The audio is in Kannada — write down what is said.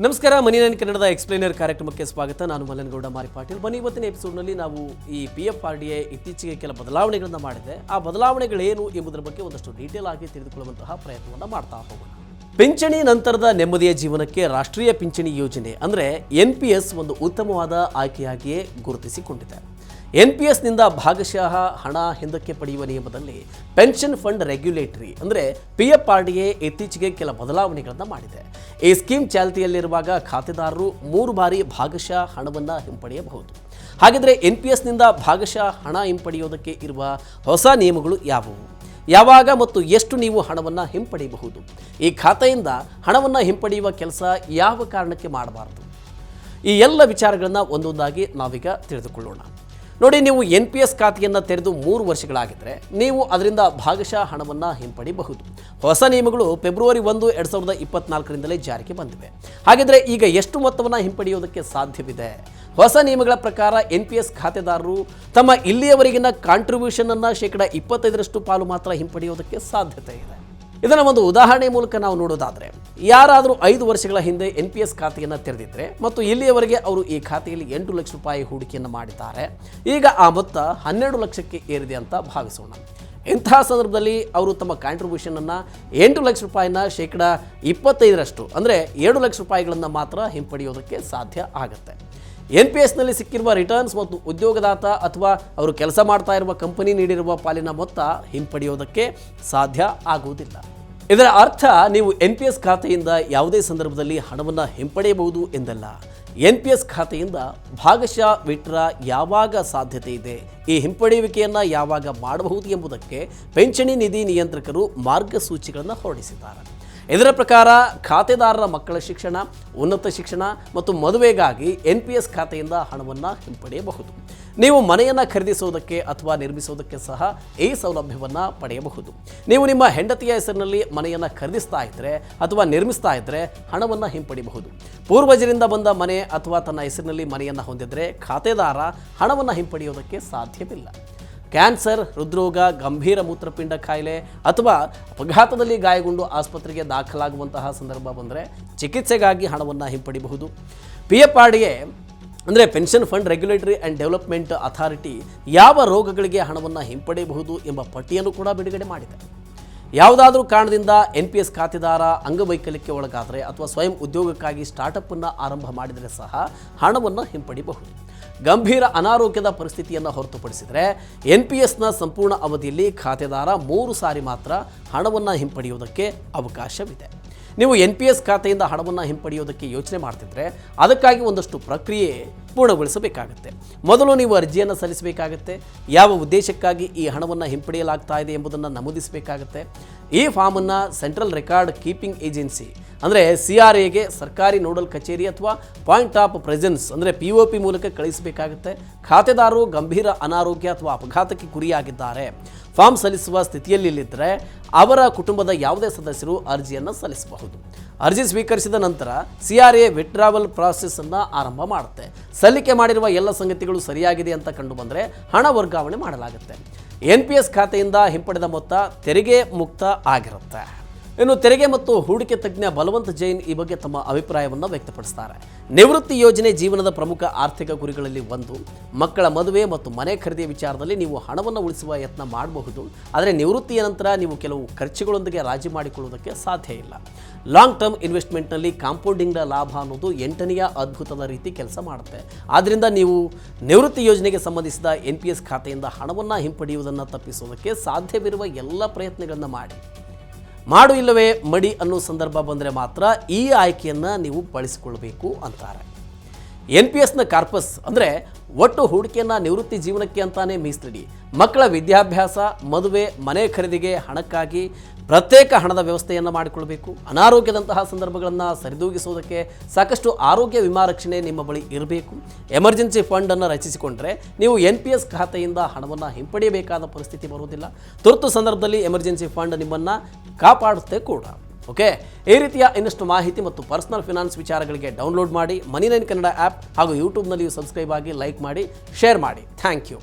ನಮಸ್ಕಾರ ಮನಿ9 ಕನ್ನಡದ ಎಕ್ಸ್ಪ್ಲೇನರ್ ಕಾರ್ಯಕ್ರಮಕ್ಕೆ ಸ್ವಾಗತ. ನಾನು ಮಲ್ಲನಗೌಡ ಮಾರಿ ಪಾಟೀಲ್. ಬನ್ನಿ, ಇವತ್ತಿನ ಎಪಿಸೋಡ್ನಲ್ಲಿ ನಾವು ಈ PFRDA ಇತ್ತೀಚೆಗೆ ಕೆಲ ಬದಲಾವಣೆಗಳನ್ನು ಮಾಡಿದೆ. ಆ ಬದಲಾವಣೆಗಳೇನು ಎಂಬುದರ ಬಗ್ಗೆ ಒಂದಷ್ಟು ಡೀಟೇಲ್ ಆಗಿ ತಿಳಿದುಕೊಳ್ಳುವಂತಹ ಪ್ರಯತ್ನವನ್ನು ಮಾಡ್ತಾ ಹೋಗೋಣ. ಪಿಂಚಣಿ ನಂತರದ ನೆಮ್ಮದಿಯ ಜೀವನಕ್ಕೆ ರಾಷ್ಟ್ರೀಯ ಪಿಂಚಣಿ ಯೋಜನೆ ಅಂದರೆ NPS ಒಂದು ಉತ್ತಮವಾದ ಆಯ್ಕೆಯಾಗಿಯೇ ಗುರುತಿಸಿಕೊಂಡಿದೆ. NPSನಿಂದ ಭಾಗಶಃ ಹಣ ಹಿಂದಕ್ಕೆ ಪಡೆಯುವ ನಿಯಮದಲ್ಲಿ ಪೆನ್ಷನ್ ಫಂಡ್ ರೆಗ್ಯುಲೇಟರಿ ಅಂದರೆ PFRDA ಇತ್ತೀಚೆಗೆ ಕೆಲ ಬದಲಾವಣೆಗಳನ್ನು ಮಾಡಿದೆ. ಈ ಸ್ಕೀಮ್ ಚಾಲ್ತಿಯಲ್ಲಿರುವಾಗ ಖಾತೆದಾರರು 3 ಬಾರಿ ಭಾಗಶಃ ಹಣವನ್ನು ಹಿಂಪಡೆಯಬಹುದು. ಹಾಗಿದ್ರೆ NPSನಿಂದ ಭಾಗಶಃ ಹಣ ಹಿಂಪಡೆಯೋದಕ್ಕೆ ಇರುವ ಹೊಸ ನಿಯಮಗಳು ಯಾವುವು, ಯಾವಾಗ ಮತ್ತು ಎಷ್ಟು ನೀವು ಹಣವನ್ನು ಹಿಂಪಡೆಯಬಹುದು, ಈ ಖಾತೆಯಿಂದ ಹಣವನ್ನು ಹಿಂಪಡೆಯುವ ಕೆಲಸ ಯಾವ ಕಾರಣಕ್ಕೆ ಮಾಡಬಾರದು, ಈ ಎಲ್ಲ ವಿಚಾರಗಳನ್ನು ಒಂದೊಂದಾಗಿ ನಾವೀಗ ತಿಳಿದುಕೊಳ್ಳೋಣ. ನೋಡಿ, ನೀವು NPS ಖಾತೆಯನ್ನು ತೆರೆದು 3 ವರ್ಷಗಳಾಗಿದ್ದರೆ ನೀವು ಅದರಿಂದ ಭಾಗಶಃ ಹಣವನ್ನು ಹಿಂಪಡೆಯಬಹುದು. ಹೊಸ ನಿಯಮಗಳು ಫೆಬ್ರವರಿ 1, 2024ರಿಂದಲೇ ಜಾರಿಗೆ ಬಂದಿವೆ. ಹಾಗಿದ್ರೆ ಈಗ ಎಷ್ಟು ಮೊತ್ತವನ್ನು ಹಿಂಪಡೆಯೋದಕ್ಕೆ ಸಾಧ್ಯವಿದೆ? ಹೊಸ ನಿಯಮಗಳ ಪ್ರಕಾರ NPS ಖಾತೆದಾರರು ತಮ್ಮ ಇಲ್ಲಿಯವರೆಗಿನ ಕಾಂಟ್ರಿಬ್ಯೂಷನನ್ನು 25% ಪಾಲು ಮಾತ್ರ ಹಿಂಪಡೆಯೋದಕ್ಕೆ ಸಾಧ್ಯತೆ ಇದೆ. ಇದನ್ನು ಒಂದು ಉದಾಹರಣೆ ಮೂಲಕ ನಾವು ನೋಡೋದಾದರೆ, ಯಾರಾದರೂ 5 ವರ್ಷಗಳ ಹಿಂದೆ NPS ಖಾತೆಯನ್ನು ತೆರೆದಿದ್ದರೆ ಮತ್ತು ಇಲ್ಲಿಯವರೆಗೆ ಅವರು ಈ ಖಾತೆಯಲ್ಲಿ 8 ಲಕ್ಷ ರೂಪಾಯಿ ಹೂಡಿಕೆಯನ್ನು ಮಾಡಿದ್ದಾರೆ. ಈಗ ಆ ಮೊತ್ತ 12 ಲಕ್ಷಕ್ಕೆ ಏರಿದೆ ಅಂತ ಭಾವಿಸೋಣ. ಇಂತಹ ಸಂದರ್ಭದಲ್ಲಿ ಅವರು ತಮ್ಮ ಕಾಂಟ್ರಿಬ್ಯೂಷನನ್ನು 8 ಲಕ್ಷ ರೂಪಾಯಿನ 25% ಅಂದರೆ 7 ಲಕ್ಷ ರೂಪಾಯಿಗಳನ್ನು ಮಾತ್ರ ಹಿಂಪಡೆಯೋದಕ್ಕೆ ಸಾಧ್ಯ ಆಗುತ್ತೆ. NPSನಲ್ಲಿ ಸಿಕ್ಕಿರುವ ರಿಟರ್ನ್ಸ್ ಮತ್ತು ಉದ್ಯೋಗದಾತ ಅಥವಾ ಅವರು ಕೆಲಸ ಮಾಡ್ತಾ ಇರುವ ಕಂಪನಿ ನೀಡಿರುವ ಪಾಲಿನ ಮೊತ್ತ ಹಿಂಪಡೆಯೋದಕ್ಕೆ ಸಾಧ್ಯ ಆಗುವುದಿಲ್ಲ. ಇದರ ಅರ್ಥ ನೀವು NPS ಖಾತೆಯಿಂದ ಯಾವುದೇ ಸಂದರ್ಭದಲ್ಲಿ ಹಣವನ್ನು ಹಿಂಪಡೆಯಬಹುದು ಎಂದಲ್ಲ. NPS ಖಾತೆಯಿಂದ ಭಾಗಶಃ ವಿತ್ಡ್ರಾ ಯಾವಾಗ ಸಾಧ್ಯತೆ ಇದೆ, ಈ ಹಿಂಪಡೆಯುವಿಕೆಯನ್ನು ಯಾವಾಗ ಮಾಡಬಹುದು ಎಂಬುದಕ್ಕೆ ಪಿಂಚಣಿ ನಿಧಿ ನಿಯಂತ್ರಕರು ಮಾರ್ಗಸೂಚಿಗಳನ್ನು ಹೊರಡಿಸಿದ್ದಾರೆ. ಇದರ ಪ್ರಕಾರ ಖಾತೆದಾರರ ಮಕ್ಕಳ ಶಿಕ್ಷಣ, ಉನ್ನತ ಶಿಕ್ಷಣ ಮತ್ತು ಮದುವೆಗಾಗಿ NPS ಖಾತೆಯಿಂದ ಹಣವನ್ನು ಹಿಂಪಡೆಯಬಹುದು. ನೀವು ಮನೆಯನ್ನು ಖರೀದಿಸುವುದಕ್ಕೆ ಅಥವಾ ನಿರ್ಮಿಸುವುದಕ್ಕೆ ಸಹ ಈ ಸೌಲಭ್ಯವನ್ನು ಪಡೆಯಬಹುದು. ನೀವು ನಿಮ್ಮ ಹೆಂಡತಿಯ ಹೆಸರಿನಲ್ಲಿ ಮನೆಯನ್ನು ಖರೀದಿಸ್ತಾ ಇದ್ದರೆ ಅಥವಾ ನಿರ್ಮಿಸ್ತಾ ಇದ್ದರೆ ಹಣವನ್ನು ಹಿಂಪಡೆಯಬಹುದು. ಪೂರ್ವಜರಿಂದ ಬಂದ ಮನೆ ಅಥವಾ ತನ್ನ ಹೆಸರಿನಲ್ಲಿ ಮನೆಯನ್ನು ಹೊಂದಿದರೆ ಖಾತೆದಾರ ಹಣವನ್ನು ಹಿಂಪಡೆಯೋದಕ್ಕೆ ಸಾಧ್ಯವಿಲ್ಲ. ಕ್ಯಾನ್ಸರ್, ಹೃದ್ರೋಗ, ಗಂಭೀರ ಮೂತ್ರಪಿಂಡ ಕಾಯಿಲೆ ಅಥವಾ ಅಪಘಾತದಲ್ಲಿ ಗಾಯಗೊಂಡು ಆಸ್ಪತ್ರೆಗೆ ದಾಖಲಾಗುವಂತಹ ಸಂದರ್ಭ ಬಂದರೆ ಚಿಕಿತ್ಸೆಗಾಗಿ ಹಣವನ್ನು ಹಿಂಪಡೆಯಬಹುದು. PFRDA ಅಂದರೆ pension fund regulatory and development authority ಯಾವ ರೋಗಗಳಿಗೆ ಹಣವನ್ನು ಹಿಂಪಡೆಯಬಹುದು ಎಂಬ ಪಟ್ಟಿಯನ್ನು ಕೂಡ ಬಿಡುಗಡೆ ಮಾಡಿದೆ. ಯಾವುದಾದ್ರೂ ಕಾರಣದಿಂದ NPS ಖಾತೆದಾರ ಅಂಗವೈಕಲ್ಯಕ್ಕೆ ಒಳಗಾದರೆ ಅಥವಾ ಸ್ವಯಂ ಉದ್ಯೋಗಕ್ಕಾಗಿ ಸ್ಟಾರ್ಟಪ್ಪನ್ನು ಆರಂಭ ಮಾಡಿದರೆ ಸಹ ಹಣವನ್ನು ಹಿಂಪಡೆಯಬಹುದು. ಗಂಭೀರ ಅನಾರೋಗ್ಯದ ಪರಿಸ್ಥಿತಿಯನ್ನು ಹೊರತುಪಡಿಸಿದರೆ NPSನ ಸಂಪೂರ್ಣ ಅವಧಿಯಲ್ಲಿ ಖಾತೆದಾರ 3 ಸಾರಿ ಮಾತ್ರ ಹಣವನ್ನು ಹಿಂಪಡೆಯುವುದಕ್ಕೆ ಅವಕಾಶವಿದೆ. ನೀವು NPS ಖಾತೆಯಿಂದ ಹಣವನ್ನು ಹಿಂಪಡೆಯೋದಕ್ಕೆ ಯೋಚನೆ ಮಾಡ್ತಿದ್ರೆ ಅದಕ್ಕಾಗಿ ಒಂದಷ್ಟು ಪ್ರಕ್ರಿಯೆ ಪೂರ್ಣಗೊಳಿಸಬೇಕಾಗುತ್ತೆ. ಮೊದಲು ನೀವು ಅರ್ಜಿಯನ್ನು ಸಲ್ಲಿಸಬೇಕಾಗುತ್ತೆ. ಯಾವ ಉದ್ದೇಶಕ್ಕಾಗಿ ಈ ಹಣವನ್ನು ಹಿಂಪಡೆಯಲಾಗ್ತಾ ಇದೆ ಎಂಬುದನ್ನು ನಮೂದಿಸಬೇಕಾಗುತ್ತೆ. ಈ ಫಾರ್ಮನ್ನು ಸೆಂಟ್ರಲ್ ರೆಕಾರ್ಡ್ ಕೀಪಿಂಗ್ ಏಜೆನ್ಸಿ ಅಂದರೆ CRAಗೆ ಸರ್ಕಾರಿ ನೋಡಲ್ ಕಚೇರಿ ಅಥವಾ ಪಾಯಿಂಟ್ ಆಫ್ ಪ್ರೆಸೆನ್ಸ್ ಅಂದರೆ POP ಮೂಲಕ ಕಳಿಸಬೇಕಾಗುತ್ತೆ. ಖಾತೆದಾರರು ಗಂಭೀರ ಅನಾರೋಗ್ಯ ಅಥವಾ ಅಪಘಾತಕ್ಕೆ ಗುರಿಯಾಗಿದ್ದಾರೆ, ಫಾರ್ಮ್ ಸಲ್ಲಿಸುವ ಸ್ಥಿತಿಯಲ್ಲಿದ್ದರೆ ಅವರ ಕುಟುಂಬದ ಯಾವುದೇ ಸದಸ್ಯರು ಅರ್ಜಿಯನ್ನು ಸಲ್ಲಿಸಬಹುದು. ಅರ್ಜಿ ಸ್ವೀಕರಿಸಿದ ನಂತರ CRA ವಿತ್ಡ್ರಾವಲ್ ಪ್ರಾಸೆಸ್ಸನ್ನು ಆರಂಭ ಮಾಡುತ್ತೆ. ಸಲ್ಲಿಕೆ ಮಾಡಿರುವ ಎಲ್ಲ ಸಂಗತಿಗಳು ಸರಿಯಾಗಿದೆ ಅಂತ ಕಂಡು ಬಂದರೆ ಹಣ ವರ್ಗಾವಣೆ ಮಾಡಲಾಗುತ್ತೆ. NPS ಖಾತೆಯಿಂದ ಹಿಂಪಡೆದ ಮೊತ್ತ ತೆರಿಗೆ ಮುಕ್ತ ಆಗಿರುತ್ತೆ. ಇನ್ನು ತೆರಿಗೆ ಮತ್ತು ಹೂಡಿಕೆ ತಜ್ಞ ಬಲವಂತ್ ಜೈನ್ ಈ ಬಗ್ಗೆ ತಮ್ಮ ಅಭಿಪ್ರಾಯವನ್ನು ವ್ಯಕ್ತಪಡಿಸ್ತಾರೆ. ನಿವೃತ್ತಿ ಯೋಜನೆ ಜೀವನದ ಪ್ರಮುಖ ಆರ್ಥಿಕ ಗುರಿಗಳಲ್ಲಿ ಒಂದು. ಮಕ್ಕಳ ಮದುವೆ ಮತ್ತು ಮನೆ ಖರೀದಿಯ ವಿಚಾರದಲ್ಲಿ ನೀವು ಹಣವನ್ನು ಉಳಿಸುವ ಯತ್ನ ಮಾಡಬಹುದು. ಆದರೆ ನಿವೃತ್ತಿಯ ನಂತರ ನೀವು ಕೆಲವು ಖರ್ಚುಗಳೊಂದಿಗೆ ರಾಜಿ ಮಾಡಿಕೊಳ್ಳುವುದಕ್ಕೆ ಸಾಧ್ಯ ಇಲ್ಲ. ಲಾಂಗ್ ಟರ್ಮ್ ಇನ್ವೆಸ್ಟ್ಮೆಂಟ್ನಲ್ಲಿ ಕಾಂಪೌಂಡಿಂಗ್ನ ಲಾಭ ಅನ್ನೋದು 8ನೆಯ ಅದ್ಭುತದ ರೀತಿ ಕೆಲಸ ಮಾಡುತ್ತೆ. ಆದ್ದರಿಂದ ನೀವು ನಿವೃತ್ತಿ ಯೋಜನೆಗೆ ಸಂಬಂಧಿಸಿದ NPS ಖಾತೆಯಿಂದ ಹಣವನ್ನು ಹಿಂಪಡೆಯುವುದನ್ನು ತಪ್ಪಿಸುವುದಕ್ಕೆ ಸಾಧ್ಯವಿರುವ ಎಲ್ಲ ಪ್ರಯತ್ನಗಳನ್ನು ಮಾಡು ಇಲ್ಲವೇ ಮಡಿ ಅನ್ನೋ ಸಂದರ್ಭ ಬಂದರೆ ಮಾತ್ರ ಈ ಆಯ್ಕೆಯನ್ನು ನೀವು ಬಳಸಿಕೊಳ್ಳಬೇಕು ಅಂತಾರೆ. NPSನ ಕಾರ್ಪಸ್ ಅಂದರೆ ಒಟ್ಟು ಹೂಡಿಕೆಯನ್ನು ನಿವೃತ್ತಿ ಜೀವನಕ್ಕೆ ಅಂತಾನೆ ಮೀಸಲಿಡಿ. ಮಕ್ಕಳ ವಿದ್ಯಾಭ್ಯಾಸ, ಮದುವೆ, ಮನೆ ಖರೀದಿಗೆ ಹಣಕ್ಕಾಗಿ ಪ್ರತ್ಯೇಕ ಹಣದ ವ್ಯವಸ್ಥೆಯನ್ನು ಮಾಡಿಕೊಳ್ಬೇಕು. ಅನಾರೋಗ್ಯದಂತಹ ಸಂದರ್ಭಗಳನ್ನು ಸರಿದೂಗಿಸುವುದಕ್ಕೆ ಸಾಕಷ್ಟು ಆರೋಗ್ಯ ವಿಮಾ ರಕ್ಷಣೆ ನಿಮ್ಮ ಬಳಿ ಇರಬೇಕು. ಎಮರ್ಜೆನ್ಸಿ ಫಂಡನ್ನು ರಚಿಸಿಕೊಂಡ್ರೆ ನೀವು NPS ಖಾತೆಯಿಂದ ಹಣವನ್ನು ಹಿಂಪಡೆಯಬೇಕಾದ ಪರಿಸ್ಥಿತಿ ಬರುವುದಿಲ್ಲ. ತುರ್ತು ಸಂದರ್ಭದಲ್ಲಿ ಎಮರ್ಜೆನ್ಸಿ ಫಂಡ್ ನಿಮ್ಮನ್ನು ಕಾಪಾಡುತ್ತೆ ಕೂಡ. ಓಕೆ, ಈ ರೀತಿಯ ಇನ್ನಷ್ಟು ಮಾಹಿತಿ ಮತ್ತು ಪರ್ಸನಲ್ ಫಿನಾನ್ಸ್ ವಿಚಾರಗಳಿಗೆ ಡೌನ್ಲೋಡ್ ಮಾಡಿ ಮನಿ9 ಕನ್ನಡ ಆ್ಯಪ್ ಹಾಗೂ ಯೂಟ್ಯೂಬ್ನಲ್ಲಿಯೂ ಸಬ್ಸ್ಕ್ರೈಬ್ ಆಗಿ, ಲೈಕ್ ಮಾಡಿ, ಶೇರ್ ಮಾಡಿ. Thank you.